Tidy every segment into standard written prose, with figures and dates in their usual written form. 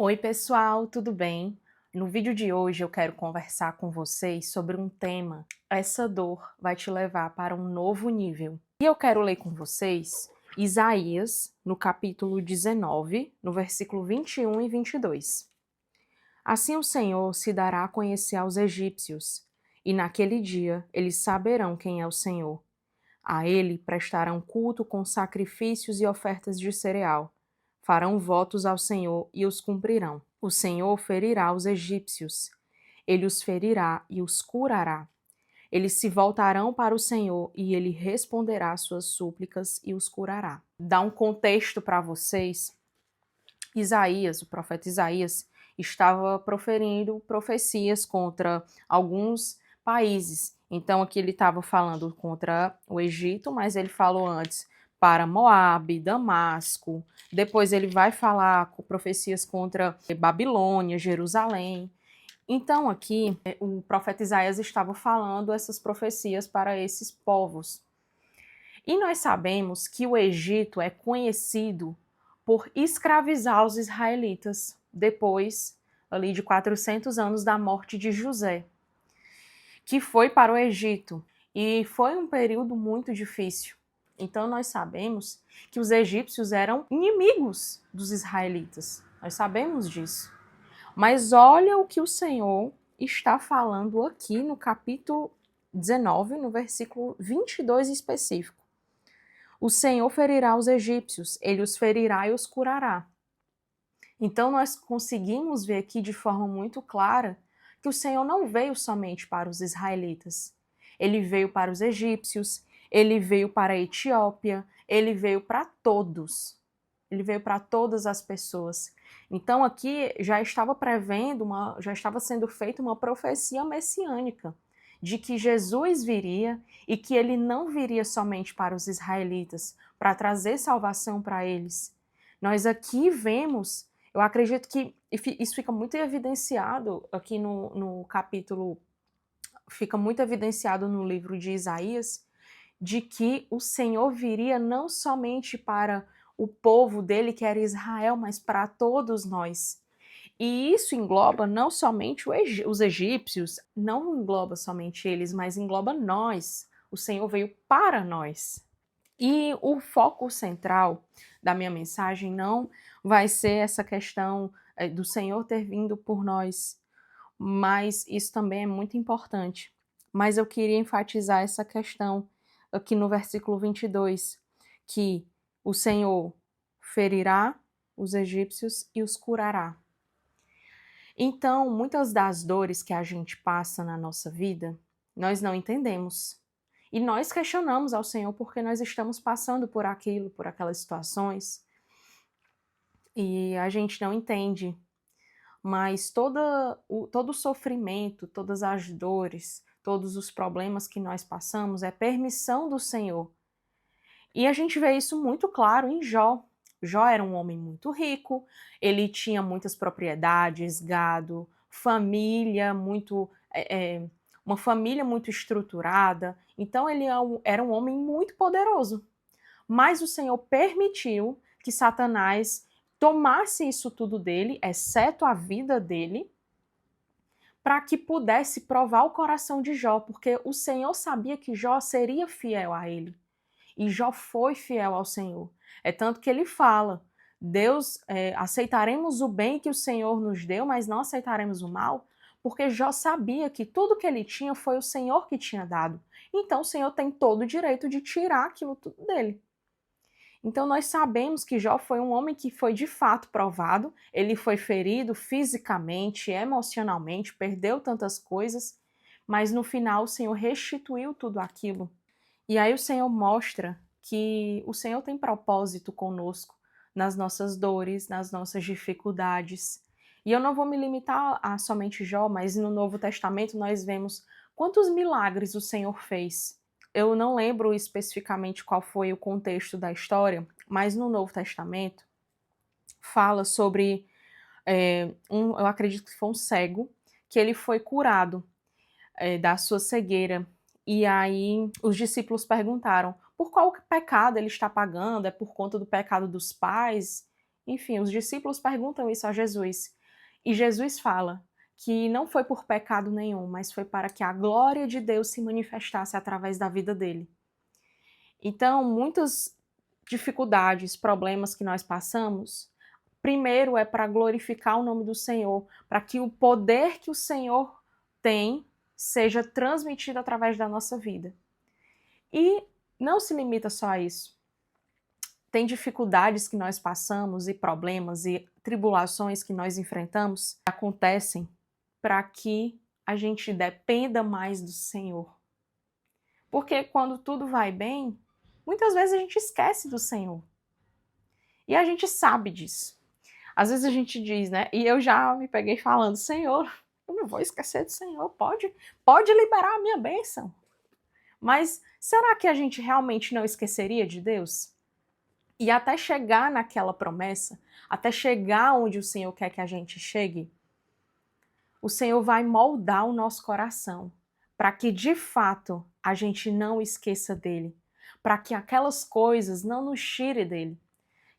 Oi, pessoal, tudo bem? No vídeo de hoje eu quero conversar com vocês sobre um tema. Essa dor vai te levar para um novo nível. E eu quero ler com vocês Isaías, no capítulo 19, no versículo 21 e 22. Assim o Senhor se dará a conhecer aos egípcios, e naquele dia eles saberão quem é o Senhor. A ele prestarão culto com sacrifícios e ofertas de cereal. Farão votos ao Senhor e os cumprirão. O Senhor ferirá os egípcios. Ele os ferirá e os curará. Eles se voltarão para o Senhor e ele responderá às suas súplicas e os curará. Dá um contexto para vocês. Isaías, o profeta Isaías, estava proferindo profecias contra alguns países. Então aqui ele estava falando contra o Egito, mas ele falou antes para Moabe, Damasco. Depois ele vai falar com profecias contra Babilônia, Jerusalém. Então aqui o profeta Isaías estava falando essas profecias para esses povos. E nós sabemos que o Egito é conhecido por escravizar os israelitas depois ali de 400 anos da morte de José, que foi para o Egito, e foi um período muito difícil. Então nós sabemos que os egípcios eram inimigos dos israelitas. Nós sabemos disso. Mas olha o que o Senhor está falando aqui no capítulo 19, no versículo 22 específico. O Senhor ferirá os egípcios, ele os ferirá e os curará. Então nós conseguimos ver aqui de forma muito clara que o Senhor não veio somente para os israelitas. Ele veio para os egípcios, ele veio para a Etiópia, ele veio para todos. Ele veio para todas as pessoas. Então aqui já estava já estava sendo feita uma profecia messiânica de que Jesus viria e que ele não viria somente para os israelitas, para trazer salvação para eles. Nós aqui vemos, eu acredito que isso fica muito evidenciado aqui no capítulo, fica muito evidenciado no livro de Isaías, de que o Senhor viria não somente para o povo dele, que era Israel, mas para todos nós. E isso engloba não somente os egípcios, não engloba somente eles, mas engloba nós. O Senhor veio para nós. E o foco central da minha mensagem não vai ser essa questão do Senhor ter vindo por nós, mas isso também é muito importante. Mas eu queria enfatizar essa questão aqui no versículo 22, que o Senhor ferirá os egípcios e os curará. Então, muitas das dores que a gente passa na nossa vida, nós não entendemos. E nós questionamos ao Senhor porque nós estamos passando por aquilo, por aquelas situações, e a gente não entende. Mas todo o sofrimento, todas as dores, todos os problemas que nós passamos é permissão do Senhor. E a gente vê isso muito claro em Jó. Jó era um homem muito rico, ele tinha muitas propriedades, gado, família muito, uma família muito estruturada. Então ele era um homem muito poderoso. Mas o Senhor permitiu que Satanás tomasse isso tudo dele, exceto a vida dele, para que pudesse provar o coração de Jó, porque o Senhor sabia que Jó seria fiel a ele. E Jó foi fiel ao Senhor. É tanto que ele fala: Deus, aceitaremos o bem que o Senhor nos deu, mas não aceitaremos o mal, porque Jó sabia que tudo que ele tinha foi o Senhor que tinha dado. Então o Senhor tem todo o direito de tirar aquilo tudo dele. Então nós sabemos que Jó foi um homem que foi de fato provado, ele foi ferido fisicamente, emocionalmente, perdeu tantas coisas, mas no final o Senhor restituiu tudo aquilo. E aí o Senhor mostra que o Senhor tem propósito conosco nas nossas dores, nas nossas dificuldades. E eu não vou me limitar a somente Jó, mas no Novo Testamento nós vemos quantos milagres o Senhor fez. Eu não lembro especificamente qual foi o contexto da história, mas no Novo Testamento fala sobre, eu acredito que foi um cego, que ele foi curado da sua cegueira. E aí os discípulos perguntaram por qual pecado ele está pagando, é por conta do pecado dos pais? Enfim, os discípulos perguntam isso a Jesus. E Jesus fala que não foi por pecado nenhum, mas foi para que a glória de Deus se manifestasse através da vida dele. Então, muitas dificuldades, problemas que nós passamos, primeiro é para glorificar o nome do Senhor, para que o poder que o Senhor tem seja transmitido através da nossa vida. E não se limita só a isso. Tem dificuldades que nós passamos e problemas e tribulações que nós enfrentamos acontecem para que a gente dependa mais do Senhor. Porque quando tudo vai bem, muitas vezes a gente esquece do Senhor. E a gente sabe disso. Às vezes a gente diz, né? E eu já me peguei falando, Senhor, eu não vou esquecer do Senhor, pode liberar a minha bênção. Mas será que a gente realmente não esqueceria de Deus? E até chegar naquela promessa, até chegar onde o Senhor quer que a gente chegue, o Senhor vai moldar o nosso coração para que de fato a gente não esqueça dele, para que aquelas coisas não nos tirem dele.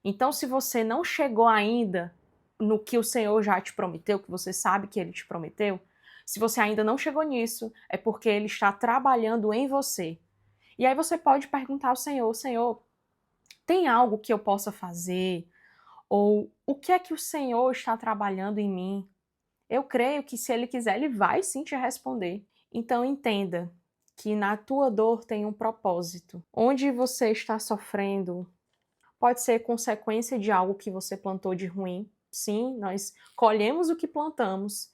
Então, se você não chegou ainda no que o Senhor já te prometeu, que você sabe que ele te prometeu, se você ainda não chegou nisso, é porque ele está trabalhando em você. E aí você pode perguntar ao Senhor, Senhor, tem algo que eu possa fazer? Ou o que é que o Senhor está trabalhando em mim? Eu creio que se ele quiser, ele vai sim te responder. Então entenda que na tua dor tem um propósito. Onde você está sofrendo, pode ser consequência de algo que você plantou de ruim. Sim, nós colhemos o que plantamos.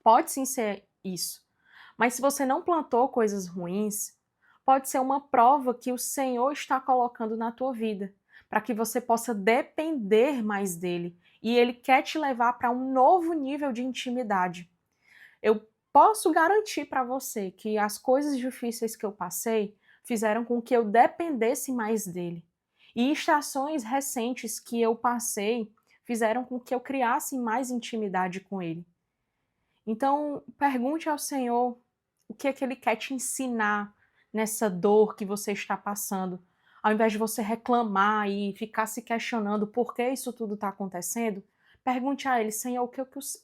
Pode sim ser isso. Mas se você não plantou coisas ruins, pode ser uma prova que o Senhor está colocando na tua vida, para que você possa depender mais dele. E ele quer te levar para um novo nível de intimidade. Eu posso garantir para você que as coisas difíceis que eu passei fizeram com que eu dependesse mais dele. E estações recentes que eu passei fizeram com que eu criasse mais intimidade com ele. Então, pergunte ao Senhor o que é que ele quer te ensinar nessa dor que você está passando. Ao invés de você reclamar e ficar se questionando por que isso tudo está acontecendo, pergunte a ele, Senhor,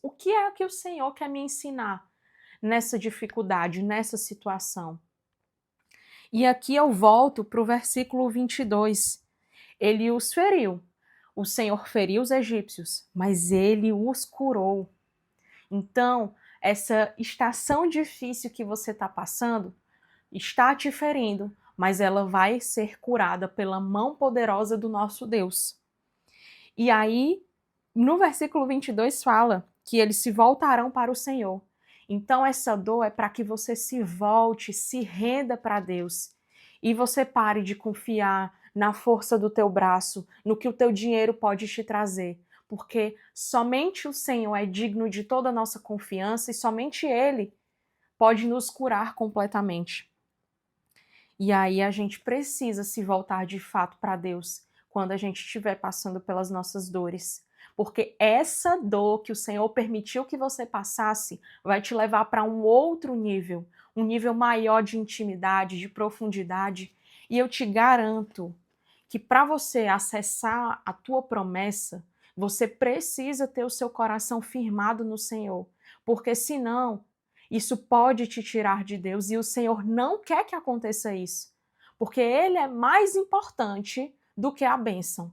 o que é que o Senhor quer me ensinar nessa dificuldade, nessa situação? E aqui eu volto para o versículo 22. Ele os feriu. O Senhor feriu os egípcios, mas ele os curou. Então, essa estação difícil que você está passando está te ferindo, mas ela vai ser curada pela mão poderosa do nosso Deus. E aí, no versículo 22 fala que eles se voltarão para o Senhor. Então, essa dor é para que você se volte, se renda para Deus. E você pare de confiar na força do teu braço, no que o teu dinheiro pode te trazer. Porque somente o Senhor é digno de toda a nossa confiança e somente Ele pode nos curar completamente. E aí a gente precisa se voltar de fato para Deus quando a gente estiver passando pelas nossas dores. Porque essa dor que o Senhor permitiu que você passasse vai te levar para um outro nível, um nível maior de intimidade, de profundidade. E eu te garanto que para você acessar a tua promessa, você precisa ter o seu coração firmado no Senhor. Porque senão, isso pode te tirar de Deus e o Senhor não quer que aconteça isso. Porque Ele é mais importante do que a bênção.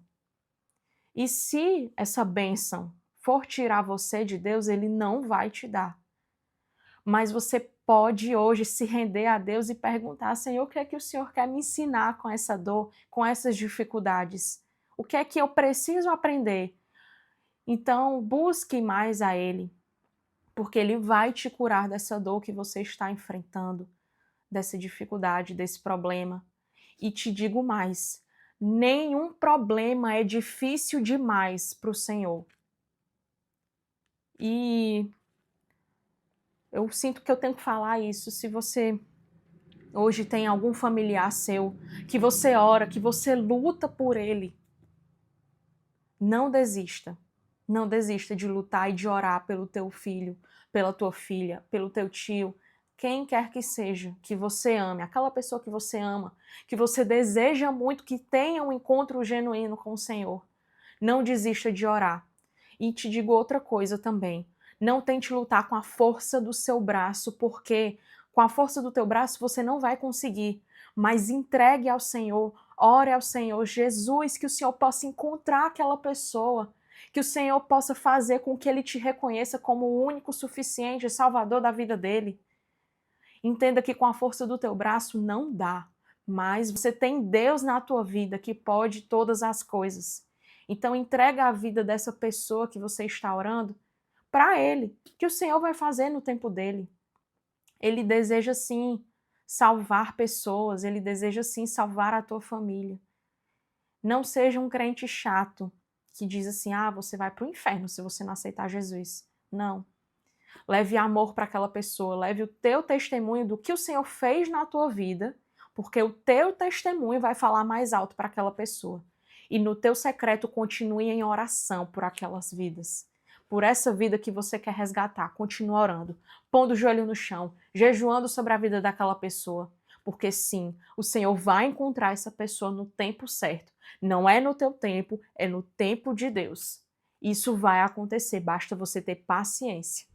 E se essa bênção for tirar você de Deus, Ele não vai te dar. Mas você pode hoje se render a Deus e perguntar, Senhor, o que é que o Senhor quer me ensinar com essa dor, com essas dificuldades? O que é que eu preciso aprender? Então, busque mais a Ele, porque Ele vai te curar dessa dor que você está enfrentando, dessa dificuldade, desse problema. E te digo mais, nenhum problema é difícil demais para o Senhor. E eu sinto que eu tenho que falar isso. Se você hoje tem algum familiar seu, que você ora, que você luta por ele, não desista. Não desista de lutar e de orar pelo teu filho, pela tua filha, pelo teu tio, quem quer que seja, que você ame, aquela pessoa que você ama, que você deseja muito que tenha um encontro genuíno com o Senhor. Não desista de orar. E te digo outra coisa também. Não tente lutar com a força do seu braço, porque com a força do teu braço você não vai conseguir. Mas entregue ao Senhor, ore ao Senhor Jesus, que o Senhor possa encontrar aquela pessoa, que o Senhor possa fazer com que ele te reconheça como o único suficiente salvador da vida dele. Entenda que com a força do teu braço não dá, mas você tem Deus na tua vida que pode todas as coisas. Então entrega a vida dessa pessoa que você está orando para ele, que o Senhor vai fazer no tempo dele. Ele deseja sim salvar pessoas, ele deseja sim salvar a tua família. Não seja um crente chato que diz assim: "Ah, você vai para o inferno se você não aceitar Jesus". Não. Leve amor para aquela pessoa, leve o teu testemunho do que o Senhor fez na tua vida, porque o teu testemunho vai falar mais alto para aquela pessoa. E no teu secreto continue em oração por aquelas vidas. Por essa vida que você quer resgatar, continue orando, pondo o joelho no chão, jejuando sobre a vida daquela pessoa. Porque sim, o Senhor vai encontrar essa pessoa no tempo certo. Não é no teu tempo, é no tempo de Deus. Isso vai acontecer, basta você ter paciência.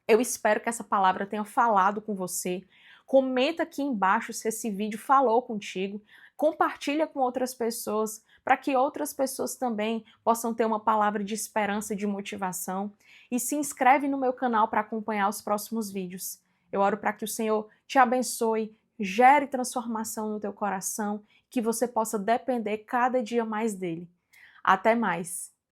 Eu espero que essa palavra tenha falado com você. Comenta aqui embaixo se esse vídeo falou contigo. Compartilha com outras pessoas, para que outras pessoas também possam ter uma palavra de esperança e de motivação. E se inscreve no meu canal para acompanhar os próximos vídeos. Eu oro para que o Senhor te abençoe, gere transformação no teu coração, que você possa depender cada dia mais dele. Até mais!